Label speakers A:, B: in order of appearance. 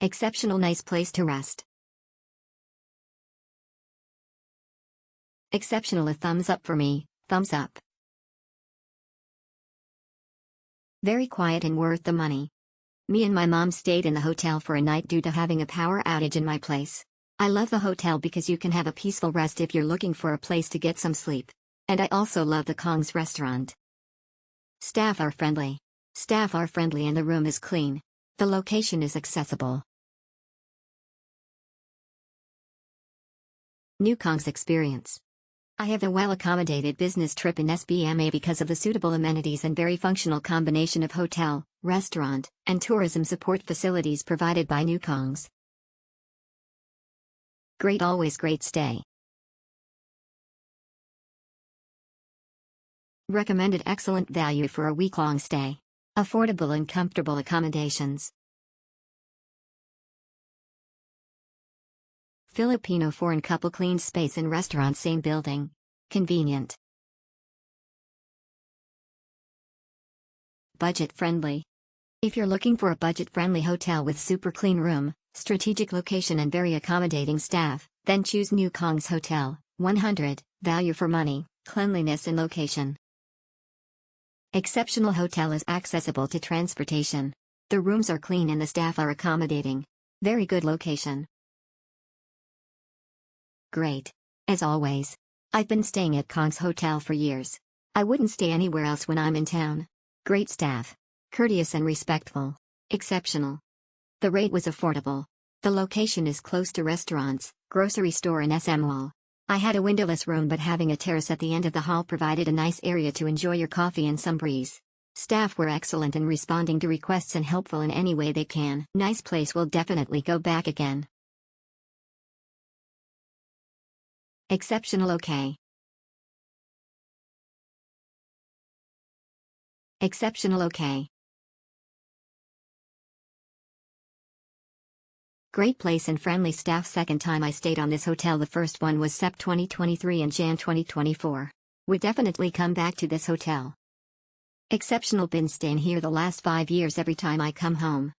A: Exceptional nice place to rest. Exceptional a thumbs up for me, thumbs up. Very quiet and worth the money. Me and my mom stayed in the hotel for a night due to having a power outage in my place. I love the hotel because you can have a peaceful rest if you're looking for a place to get some sleep. And I also love the Kong's restaurant. Staff are friendly. Staff are friendly and the room is clean. The location is accessible. New Kong's experience. I have a well-accommodated business trip in SBMA because of the suitable amenities and very functional combination of hotel, restaurant, and tourism support facilities provided by New Kong's. Great, always great stay. Recommended excellent value for a week-long stay. Affordable and comfortable accommodations. Filipino foreign couple clean space and restaurant same building. Convenient. Budget friendly. If you're looking for a budget-friendly hotel with super clean room, strategic location and very accommodating staff, then choose New Kong's Hotel, 100, value for money, cleanliness and location. Exceptional hotel is accessible to transportation. The rooms are clean and the staff are accommodating. Very good location. Great. As always. I've been staying at Kong's Hotel for years. I wouldn't stay anywhere else when I'm in town. Great staff. Courteous and respectful. Exceptional. The rate was affordable. The location is close to restaurants, grocery store and SM Mall. I had a windowless room but having a terrace at the end of the hall provided a nice area to enjoy your coffee and some breeze. Staff were excellent in responding to requests and helpful in any way they can. Nice place, will definitely go back again. Exceptional okay. Exceptional okay. Great place and friendly staff. Second time I stayed on this hotel. The first one was Sep 2023 and Jan 2024. Would definitely come back to this hotel. Exceptional, been staying here the last 5 years. Every time I come home,